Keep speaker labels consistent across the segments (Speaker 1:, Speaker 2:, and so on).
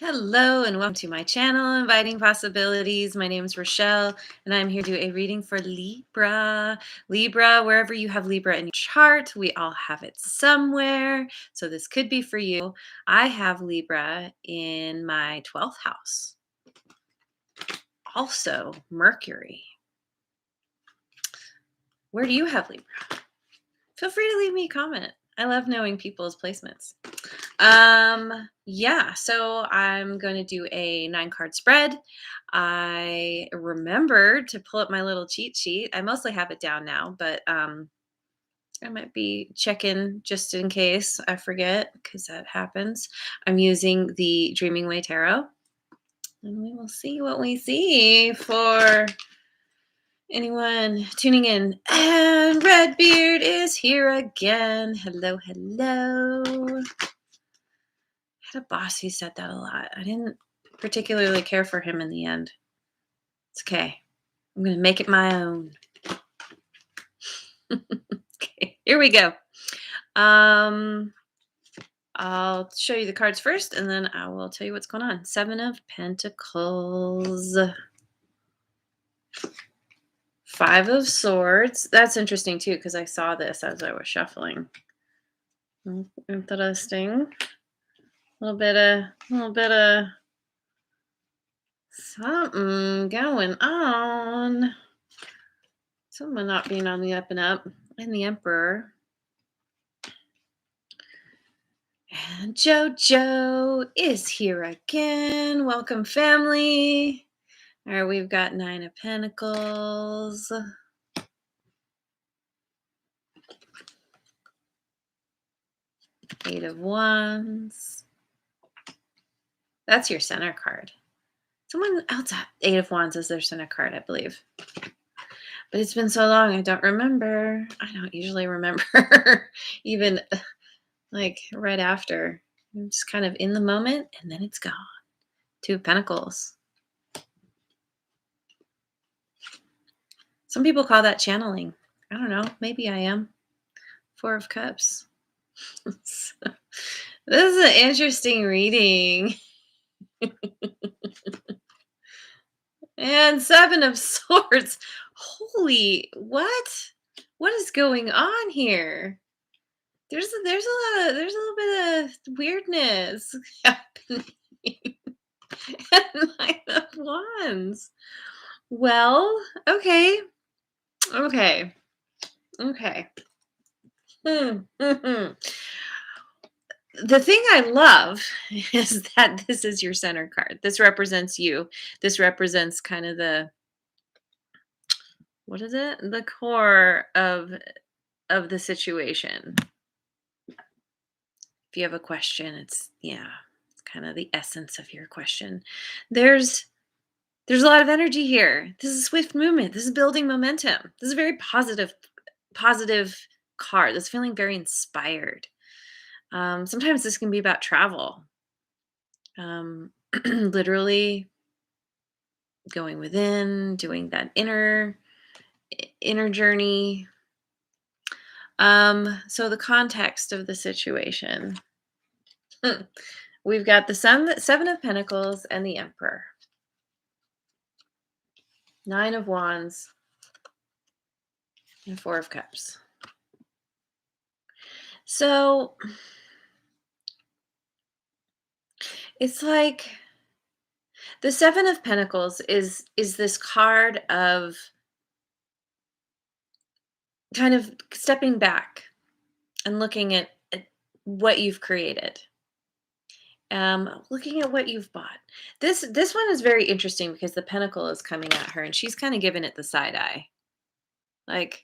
Speaker 1: Hello and welcome to my channel, Inviting Possibilities. My name is Rochelle and I'm here to do a reading for Libra. Libra, wherever you have Libra in your chart, we all have it somewhere. So this could be for you. I have Libra in my 12th house. Also, Mercury. Where do you have Libra? Feel free to leave me a comment. I love knowing people's placements. Yeah, so I'm going to do a 9-card spread. I remembered to pull up my little cheat sheet. I mostly have it down now, but I might be checking just in case I forget, because that happens. I'm using the Dreaming Way Tarot, and we will see what we see for anyone tuning in. And Redbeard is here again. Hello, hello. Had a boss who said that a lot. I didn't particularly care for him in the end. It's okay. I'm going to make it my own. Okay, here we go. I'll show you the cards first, and then I will tell you what's going on. 7 of Pentacles. 5 of Swords. That's interesting, too, because I saw this as I was shuffling. Interesting. A little bit of something going on. Someone not being on the up and up. And the Emperor. And JoJo is here again. Welcome, family. All right, we've got 9 of Pentacles. 8 of Wands. That's your center card. Someone else had 8 of Wands as their center card, I believe. But it's been so long, I don't remember. I don't usually remember even like right after. I'm just kind of in the moment and then it's gone. 2 of Pentacles. Some people call that channeling. I don't know. Maybe I am. 4 of Cups. This is an interesting reading. And 7 of Swords. Holy, what? What is going on here? There's a little bit of weirdness happening. And 9 of Wands. Well, okay. Okay. The thing I love is that this is your center card. This represents you. This represents kind of what is it? The core of the situation. If you have a question, it's kind of the essence of your question. There's a lot of energy here. This is swift movement. This is building momentum. This is a very positive card. This feeling very inspired. Sometimes this can be about travel. Literally going within, doing that inner journey. So the context of the situation. We've got the 7 of Pentacles and the Emperor. 9 of Wands and 4 of Cups. So it's like the 7 of Pentacles is this card of kind of stepping back and looking at what you've created. Looking at what you've bought. This one is very interesting because the pentacle is coming at her and she's kind of giving it the side eye. Like,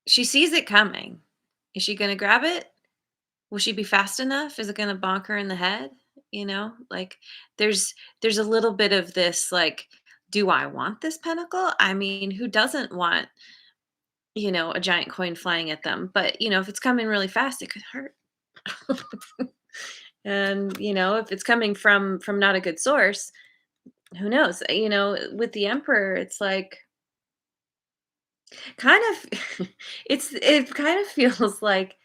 Speaker 1: she sees it coming. Is she going to grab it? Will she be fast enough? Is it going to bonk her in the head? Like there's a little bit of this, like, do I want this pentacle? I mean, who doesn't want, a giant coin flying at them? But, if it's coming really fast, it could hurt. And, if it's coming from not a good source, who knows? With the Emperor, it's like kind of it kind of feels like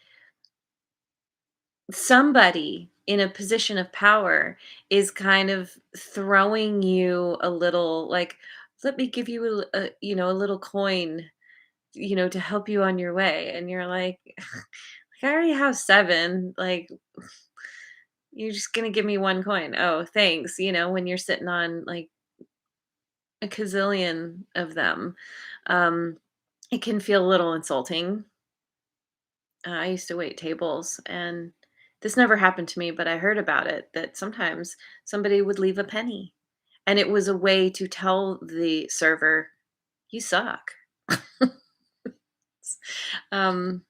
Speaker 1: somebody in a position of power is kind of throwing you a little like, let me give you a little coin, to help you on your way. And you're like, I already have seven. Like, you're just gonna give me one coin. Oh, thanks. When you're sitting on like a gazillion of them. Um, it can feel a little insulting. I used to wait tables, and this never happened to me, but I heard about it that sometimes somebody would leave a penny, and it was a way to tell the server, "You suck." um,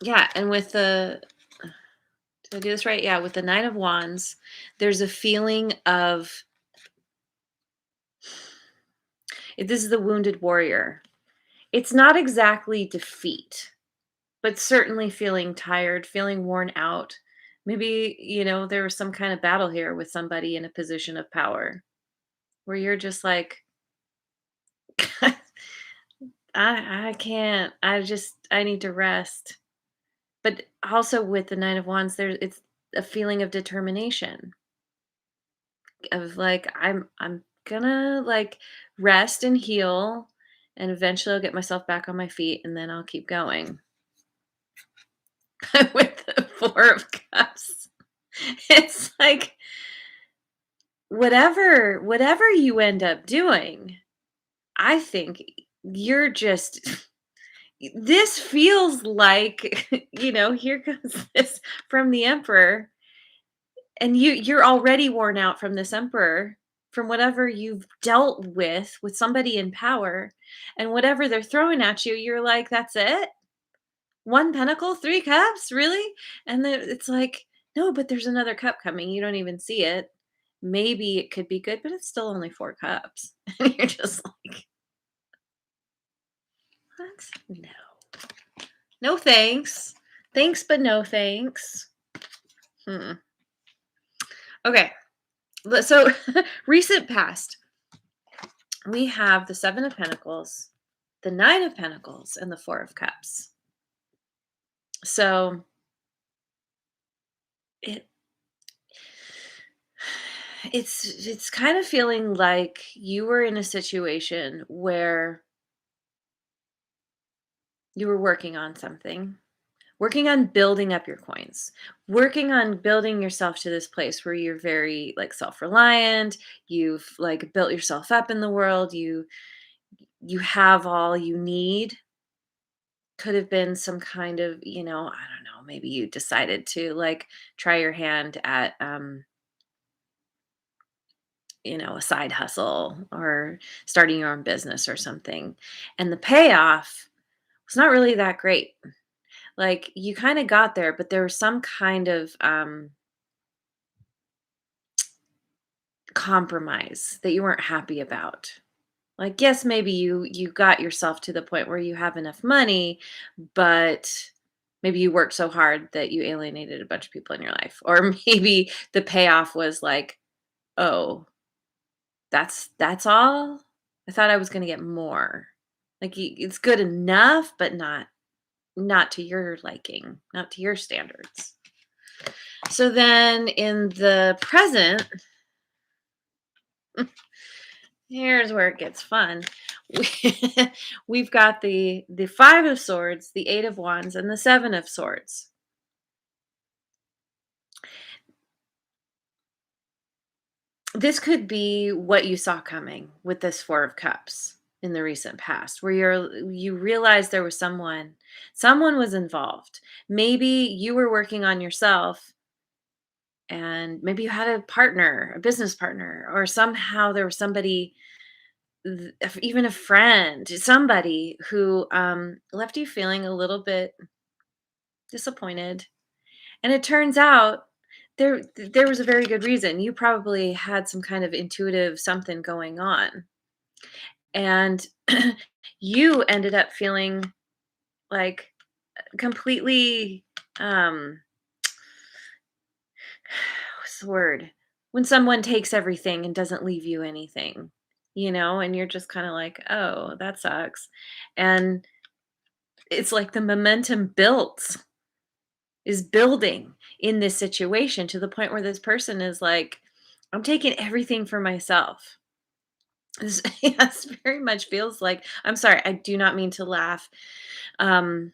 Speaker 1: yeah, and with the did I do this right? Yeah, with the Nine of Wands, there's a feeling of this is the wounded warrior. It's not exactly defeat, but certainly feeling tired, feeling worn out. Maybe, there was some kind of battle here with somebody in a position of power where you're just like, I can't. I need to rest. But also with the Nine of Wands, it's a feeling of determination of like I'm gonna like rest and heal, and eventually I'll get myself back on my feet and then I'll keep going. With the Four of Cups, it's like whatever you end up doing, I think you're just this feels like, here comes this from the Emperor, and you're already worn out from this Emperor, from whatever you've dealt with somebody in power, and whatever they're throwing at you, you're like, "That's it? 1 pentacle, 3 cups? Really?" And then it's like, "No, but there's another cup coming, you don't even see it. Maybe it could be good, but it's still only 4 cups." And you're just like, "What? No. No thanks. Thanks, but no thanks." Hmm. Okay. So recent past, we have the 7 of Pentacles, the 9 of Pentacles, and the 4 of Cups. So it it's kind of feeling like you were in a situation where you were working on something, working on building up your coins, working on building yourself to this place where you're very like self-reliant, you've like built yourself up in the world, you have all you need. Could have been some kind of, I don't know, maybe you decided to like try your hand at a side hustle or starting your own business or something. And the payoff was not really that great. Like you kind of got there, but there was some kind of compromise that you weren't happy about. Like yes, maybe you got yourself to the point where you have enough money, but maybe you worked so hard that you alienated a bunch of people in your life. Or maybe the payoff was like, "Oh, that's all? I thought I was going to get more." Like it's good enough, but not to your liking, not to your standards. So then in the present, here's where it gets fun. We've got the 5 of Swords, the 8 of Wands, and the 7 of Swords. This could be what you saw coming with this 4 of Cups in the recent past, where you realize there was someone was involved. Maybe you were working on yourself, and maybe you had a partner, a business partner, or somehow there was somebody, even a friend, somebody who left you feeling a little bit disappointed. And it turns out there was a very good reason. You probably had some kind of intuitive something going on. And you ended up feeling like completely what's the word? When someone takes everything and doesn't leave you anything, and you're just kind of like, "Oh, that sucks." And it's like the momentum built is building. in this situation to the point where this person is like, I'm taking everything for myself. This yes, very much feels like, I'm sorry, I do not mean to laugh. Um,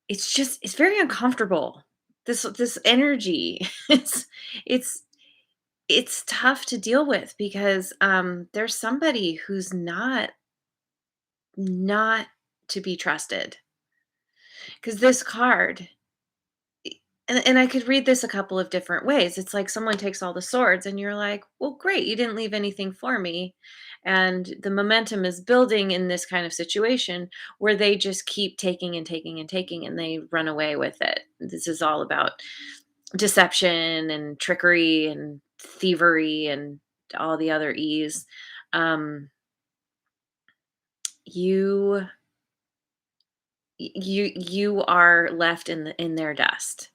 Speaker 1: it's just it's very uncomfortable. This energy. It's it's it's tough to deal with because there's somebody who's not to be trusted. Because this card, and I could read this a couple of different ways. It's like someone takes all the swords and you're like, "Well, great, you didn't leave anything for me." And the momentum is building in this kind of situation where they just keep taking and taking and taking and they run away with it. This is all about deception and trickery and thievery and all the other E's. Um, you you are left in their dust,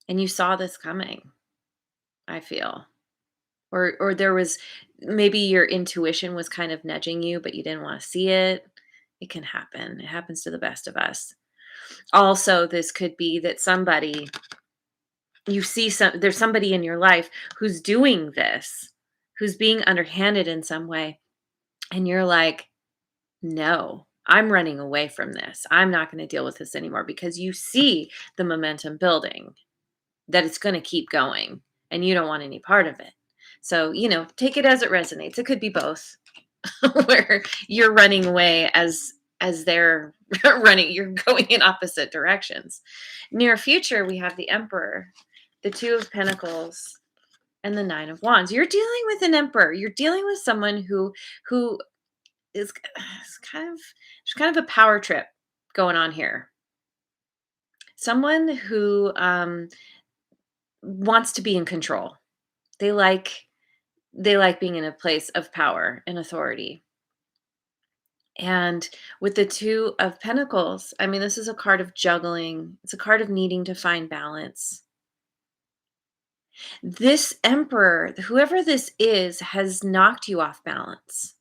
Speaker 1: and you saw this coming, I feel. Or there was maybe your intuition was kind of nudging you, but you didn't wanna see it. It can happen. It happens to the best of us. Also, this could be that somebody you see there's somebody in your life who's doing this, who's being underhanded in some way, and you're like, "No, I'm running away from this. I'm not gonna deal with this anymore," because you see the momentum building, that it's gonna keep going, and you don't want any part of it. So, take it as it resonates. It could be both, where you're running away as they're running, you're going in opposite directions. Near future, we have the Emperor, the Two of Pentacles, and the Nine of Wands. You're dealing with an Emperor. You're dealing with someone who is kind of a power trip going on here. Someone who wants to be in control. They like they like being in a place of power and authority. And with the Two of Pentacles, I mean, this is a card of juggling. It's a card of needing to find balance. This Emperor, whoever this is, has knocked you off balance,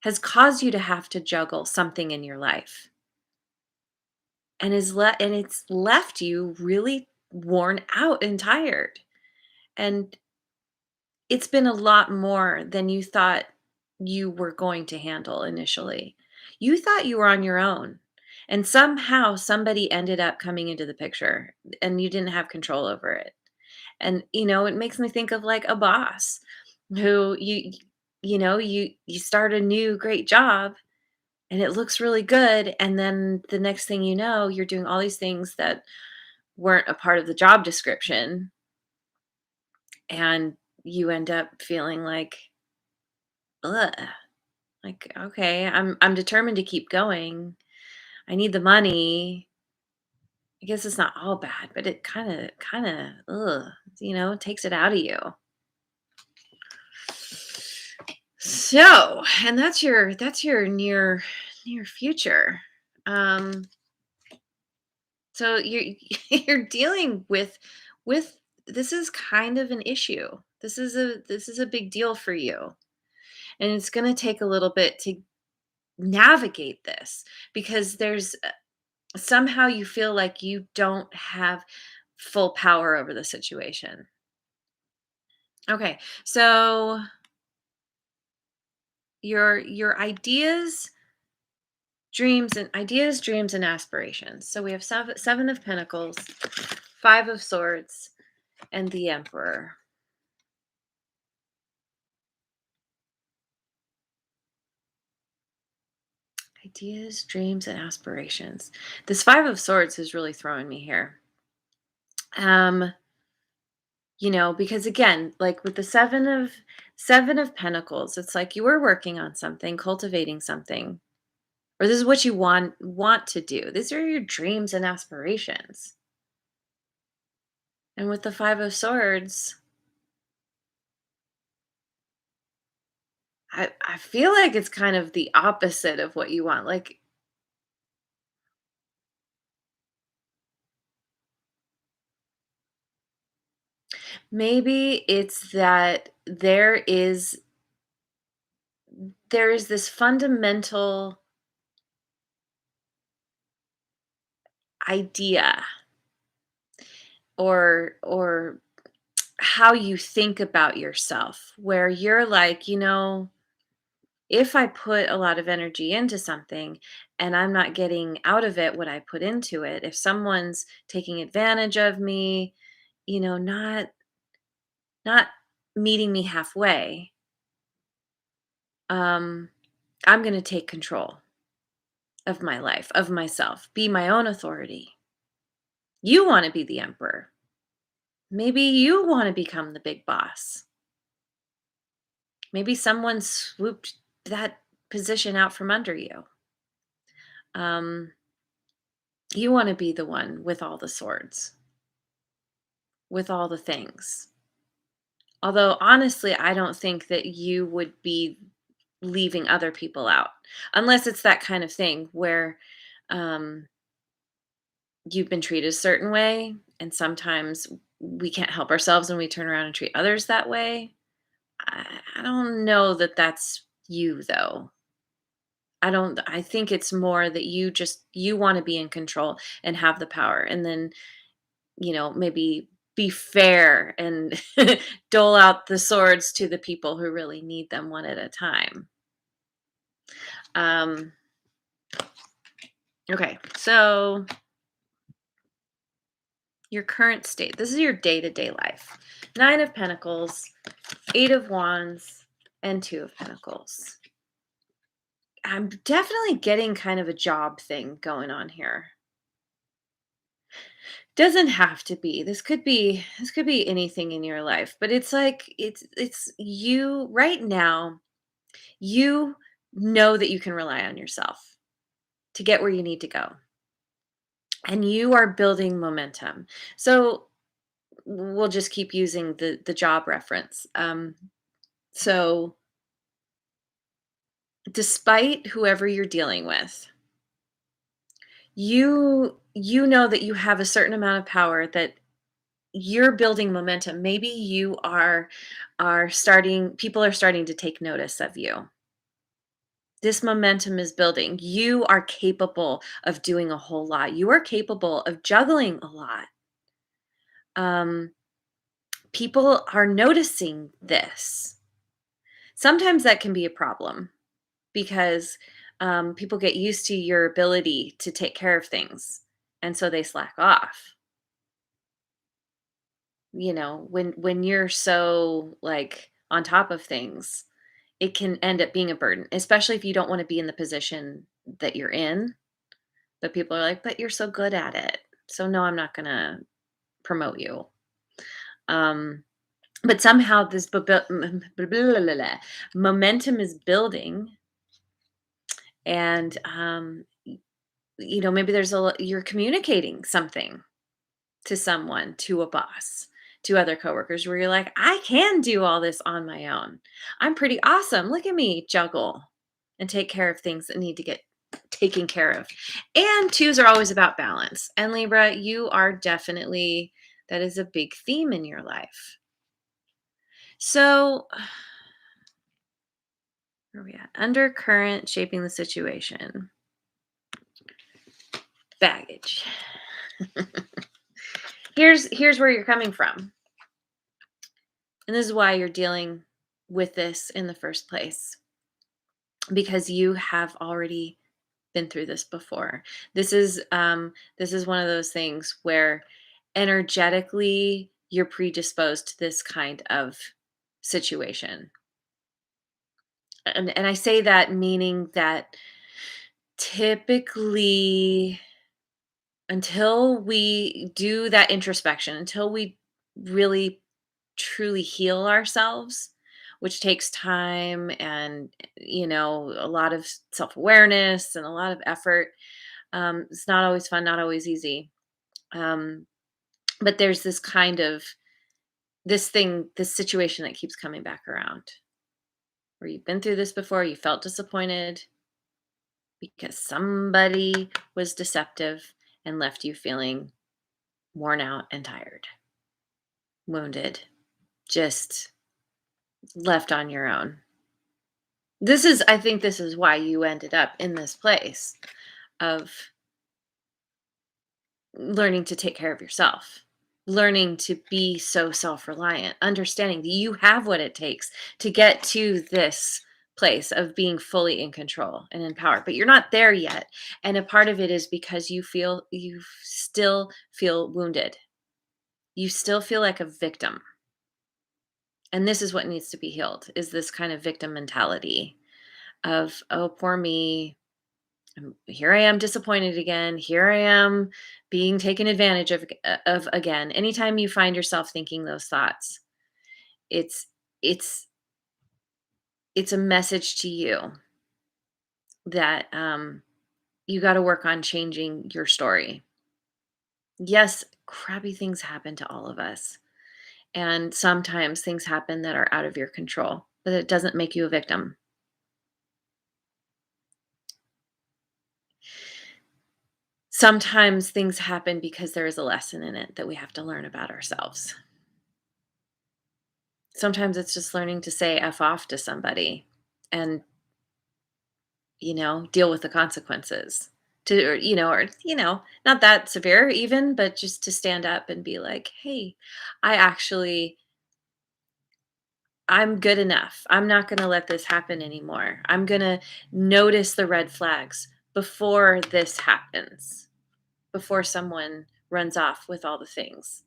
Speaker 1: has caused you to have to juggle something in your life, and it's left you really worn out and tired. And it's been a lot more than you thought you were going to handle initially. You thought you were on your own, and somehow somebody ended up coming into the picture, and you didn't have control over it. And, it makes me think of, like, a boss who you start a new great job, and it looks really good, and then the next thing you know, you're doing all these things that weren't a part of the job description, and you end up feeling like, "Ugh." Like, okay, I'm determined to keep going. I need the money. I guess it's not all bad, but it kinda, ugh, takes it out of you. So, and that's your near future. Um, so you're you're dealing with this is kind of an issue. This is a big deal for you. And it's gonna take a little bit to navigate this because there's somehow you feel like you don't have full power over the situation. Okay. So your dreams and aspirations. So we have seven of pentacles, 5 of swords, and the emperor. Ideas, dreams, and aspirations. This 5 of swords is really throwing me here. Um because again, like with the seven of pentacles, it's like you were working on something, cultivating something, or this is what you want to do. These are your dreams and aspirations. And with the 5 of swords, I feel like it's kind of the opposite of what you want. Like, maybe it's that there is this fundamental idea or how you think about yourself, where you're like, if I put a lot of energy into something and I'm not getting out of it what I put into it, if someone's taking advantage of me, not meeting me halfway, um, I'm going to take control of my life, of myself, be my own authority. You want to be the emperor. Maybe you want to become the big boss. Maybe someone swooped that position out from under you. Um, you want to be the one with all the swords, with all the things. Although, honestly, I don't think that you would be leaving other people out, unless it's that kind of thing where um, you've been treated a certain way, and sometimes we can't help ourselves and we turn around and treat others that way. I don't know that that's you, though. I think it's more that you want to be in control and have the power, and then, maybe be fair and dole out the swords to the people who really need them one at a time. Um, okay, so your current state. This is your day-to-day life. 9 of Pentacles, 8 of Wands, and 2 of Pentacles. I'm definitely getting kind of a job thing going on here. Doesn't have to be. This could be anything in your life, but it's like it's you right now. You know that you can rely on yourself to get where you need to go. And you are building momentum. So we'll just keep using the job reference. So despite whoever you're dealing with, you know that you have a certain amount of power, that you're building momentum. Maybe you are starting people are starting to take notice of you. This momentum is building. You are capable of doing a whole lot. You are capable of juggling a lot. Um, People are noticing this. Sometimes that can be a problem because people get used to your ability to take care of things, and so they slack off. When you're so like on top of things, it can end up being a burden, especially if you don't want to be in the position that you're in. But people are like, but you're so good at it. So no, I'm not going to promote you. Um, but somehow this momentum is building, and maybe you're communicating something to someone, to a boss, to other coworkers, where you're like, I can do all this on my own. I'm pretty awesome. Look at me juggle and take care of things that need to get taken care of. And twos are always about balance. And Libra, you are definitely, that is a big theme in your life. So, where are we at? Undercurrent shaping the situation. Baggage. Here's where you're coming from. And this is why you're dealing with this in the first place, because you have already been through this before. This is one of those things where energetically you're predisposed to this kind of situation. And I say that meaning that typically, until we do that introspection, until we really truly heal ourselves, which takes time and, a lot of self-awareness and a lot of effort. It's not always fun, not always easy. Um, but there's this situation that keeps coming back around, where you've been through this before, you felt disappointed because somebody was deceptive and left you feeling worn out and tired, wounded, just left on your own. I think this is why you ended up in this place of learning to take care of yourself. learning to be so self-reliant, understanding that you have what it takes to get to this place of being fully in control and in power, but you're not there yet. And a part of it is because you still feel wounded. You still feel like a victim. And this is what needs to be healed, is this kind of victim mentality of, oh, poor me. Here I am disappointed again. Here I am being taken advantage of again. Anytime you find yourself thinking those thoughts, it's it's it's a message to you that you got to work on changing your story. Yes, crappy things happen to all of us, and sometimes things happen that are out of your control, but it doesn't make you a victim. Sometimes things happen because there is a lesson in it that we have to learn about ourselves. Sometimes it's just learning to say F off to somebody and, deal with the consequences. Not that severe even, but just to stand up and be like, hey, I actually, I'm good enough. I'm not going to let this happen anymore. I'm going to notice the red flags before this happens, before someone runs off with all the things.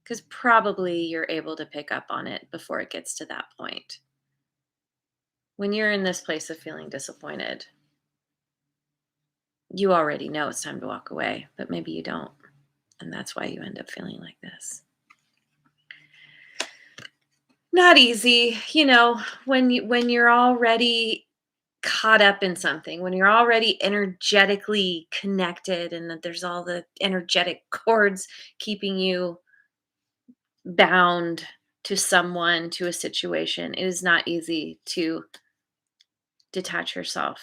Speaker 1: Because probably you're able to pick up on it before it gets to that point. When you're in this place of feeling disappointed, you already know it's time to walk away, but maybe you don't. And that's why you end up feeling like this. Not easy, when you're already caught up in something, when you're already energetically connected and that there's all the energetic cords keeping you bound to someone, to a situation. It is not easy to detach yourself,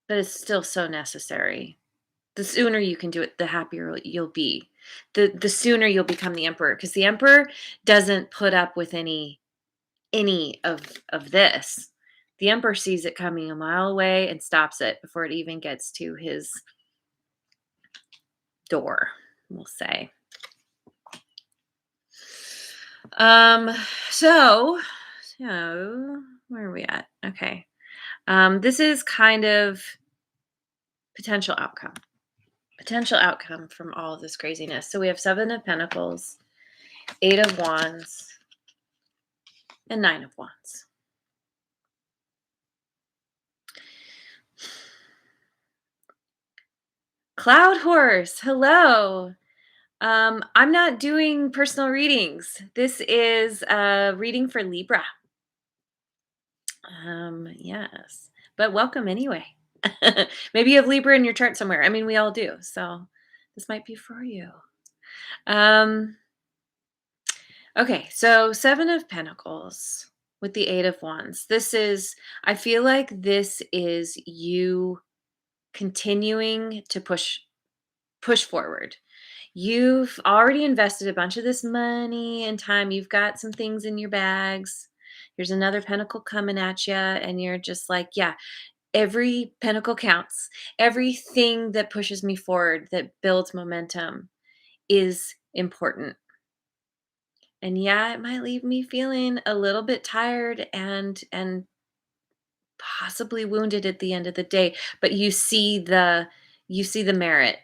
Speaker 1: but it's still so necessary. The sooner you can do it, the happier you'll be. The sooner you'll become the emperor, because the emperor doesn't put up with any of this. The emperor sees it coming a mile away and stops it before it even gets to his door, we'll say. Um, so, so where are we at? Okay. This is kind of potential outcome. Potential outcome from all of this craziness. So we have Seven of Pentacles, Eight of Wands, and Nine of Wands. Cloud Horse, hello. I'm not doing personal readings. This is a reading for Libra. Yes, but welcome anyway. Maybe you have Libra in your chart somewhere. I mean, we all do. So this might be for you. Um, okay, so Seven of Pentacles with the Eight of Wands. I feel like this is you continuing to push forward. You've already invested a bunch of this money and time. You've got some things in your bags. Here's another pentacle coming at you, and you're just like, yeah, every pentacle counts. Everything that pushes me forward, that builds momentum, is important. And yeah, it might leave me feeling a little bit tired and possibly wounded at the end of the day, but you see the merit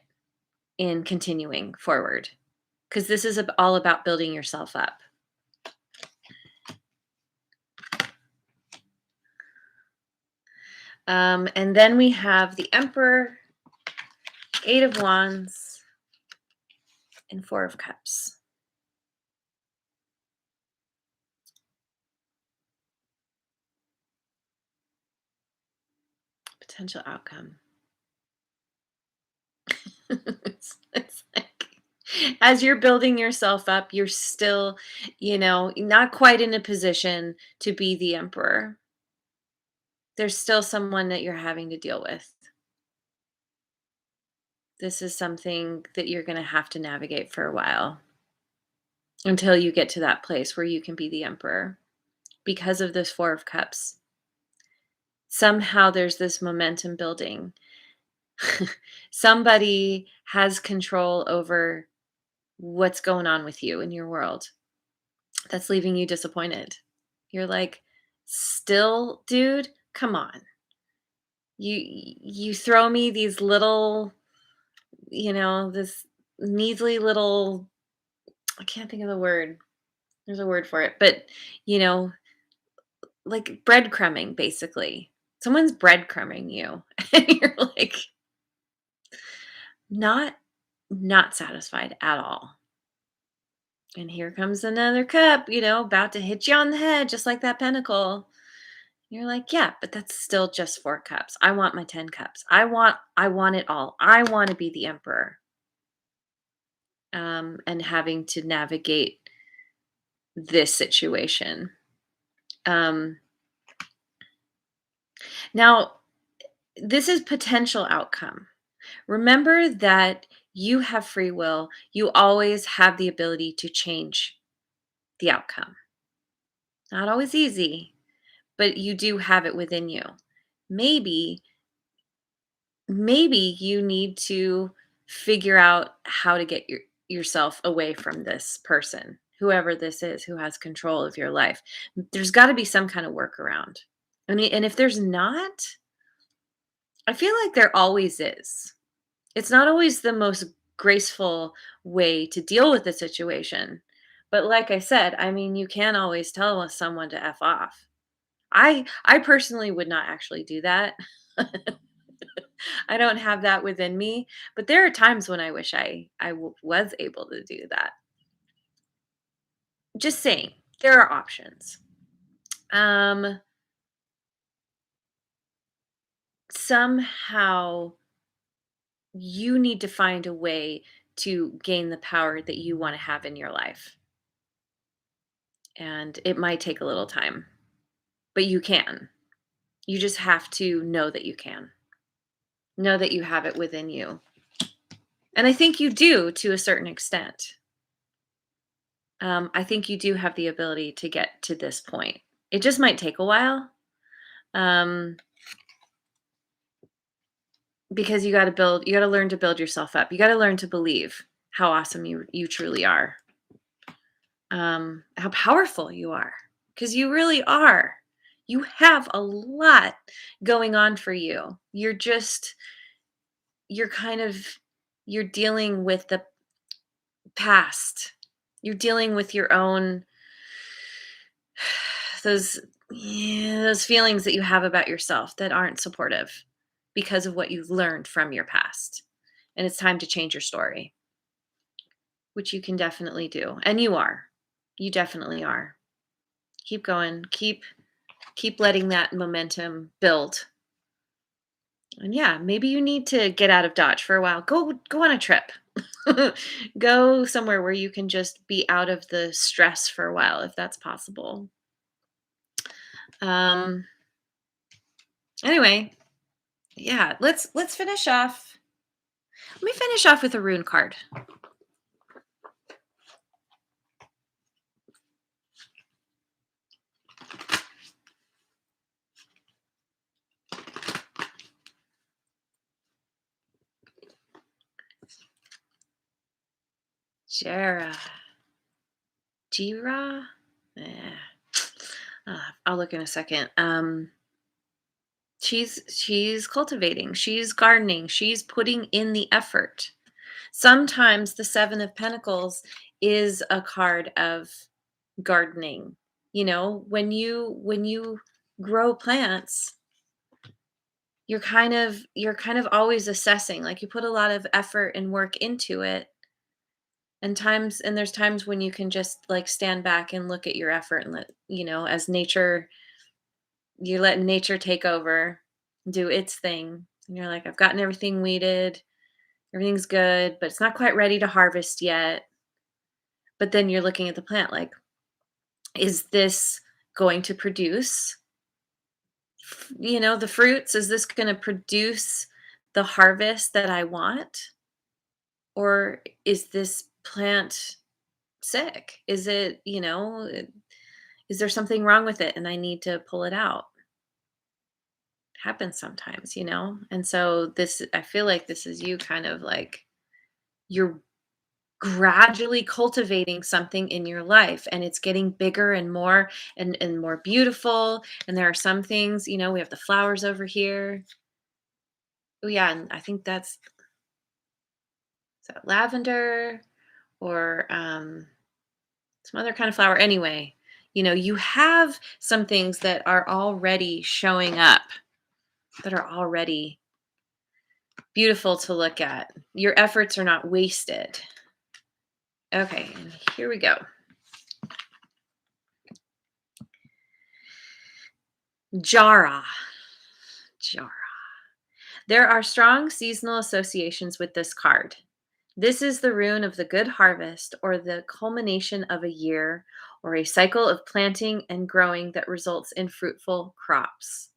Speaker 1: in continuing forward, because this is all about building yourself up. And then we have the Emperor, Eight of Wands, and Four of Cups. Potential outcome. it's like, as you're building yourself up, you're still, not quite in a position to be the Emperor. There's still someone that you're having to deal with. This is something that you're going to have to navigate for a while until you get to that place where you can be the Emperor, because of this Four of Cups. Somehow there's this momentum building. Somebody has control over what's going on with you in your world that's leaving you disappointed. You're like, still, dude, come on. You throw me these little, this measly little, I can't think of the word. There's a word for it, but you know, like breadcrumbing basically. Someone's breadcrumbing you and you're like not not satisfied at all. And here comes another cup, about to hit you on the head just like that pentacle. You're like, "Yeah, but that's still just 4 cups. I want my 10 cups. I want it all. I wanna be the emperor." And having to navigate this situation. Um, Now this is potential outcome. Remember that you have free will. You always have the ability to change the outcome. Not always easy, but you do have it within you. Maybe maybe you need to figure out how to get yourself away from this person, whoever this is who has control of your life. There's got to be some kind of workaround. And if there's not, I feel like there always is. It's not always the most graceful way to deal with the situation. But like I said, I mean, you can always tell someone to F off. I personally would not actually do that. I don't have that within me, but there are times when I wish was able to do that. Just saying, there are options. Um, Somehow you need to find a way to gain the power that you want to have in your life. And it might take a little time, but you can. You just have to know that you can. Know that you have it within you. And I think you do to a certain extent. I think you do have the ability to get to this point. It just might take a while, um, because you got to learn to build yourself up. You got to learn to believe how awesome you truly are, how powerful you are, because you really are. You have a lot going on for you. You're kind of you're dealing with the past. You're dealing with your own those those feelings that you have about yourself that aren't supportive because of what you've learned from your past. And it's time to change your story, which you can definitely do. And you are. You definitely are. Keep going. Keep letting that momentum build. And yeah, maybe you need to get out of Dodge for a while. Go on a trip. Go somewhere where you can just be out of the stress for a while if that's possible. Um anyway, yeah, let's finish off. Let me finish off with a rune card. Jera. Jira? Eh. I'll look in a second. She's cultivating, she's gardening, she's putting in the effort. Sometimes the 7 of Pentacles is a card of gardening. When you grow plants, you're kind of always assessing. Like you put a lot of effort and work into it. And there's times when you can just like stand back and look at your effort and as nature, you let nature take over, do its thing. And you're like, I've gotten everything weeded, everything's good, but it's not quite ready to harvest yet. But then you're looking at the plant like, is this going to produce, the fruits? Is this going to produce the harvest that I want? Or is this plant sick? Is there something wrong with it and I need to pull it out? Happens sometimes. And so I feel like this is you kind of like you're gradually cultivating something in your life, and it's getting bigger and more and more beautiful. And there are some things, we have the flowers over here. Oh yeah, and I think that's is that lavender or some other kind of flower. Anyway, you have some things that are already showing up, that are already beautiful to look at. Your efforts are not wasted. Okay, and here we go. Jara. Jara. There are strong seasonal associations with this card. This is the rune of the good harvest, or the culmination of a year, or a cycle of planting and growing that results in fruitful crops.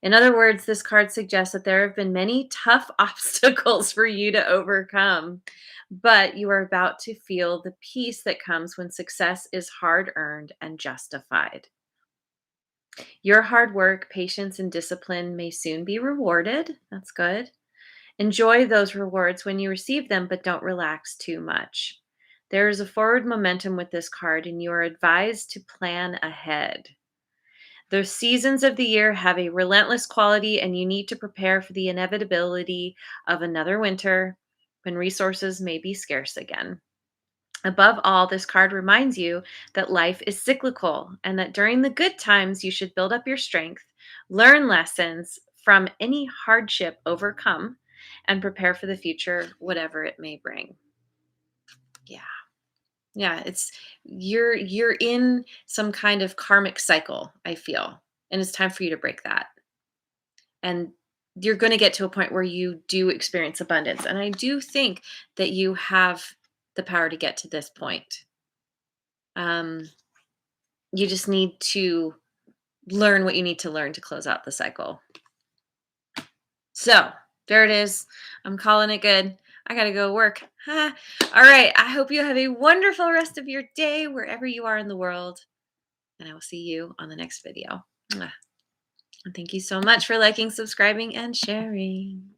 Speaker 1: In other words, this card suggests that there have been many tough obstacles for you to overcome, but you are about to feel the peace that comes when success is hard earned and justified. Your hard work, patience, and discipline may soon be rewarded. That's good. Enjoy those rewards when you receive them, but don't relax too much. There is a forward momentum with this card, and you are advised to plan ahead. The seasons of the year have a relentless quality, and you need to prepare for the inevitability of another winter when resources may be scarce again. Above all, this card reminds you that life is cyclical and that during the good times, you should build up your strength, learn lessons from any hardship overcome, and prepare for the future, whatever it may bring. Yeah. Yeah, you're in some kind of karmic cycle, I feel. And it's time for you to break that. And you're going to get to a point where you do experience abundance. And I do think that you have the power to get to this point. Um, you just need to learn what you need to learn to close out the cycle. So there it is. I'm calling it good. I got to go work. All right. I hope you have a wonderful rest of your day wherever you are in the world. And I will see you on the next video. Mwah. And thank you so much for liking, subscribing, and sharing.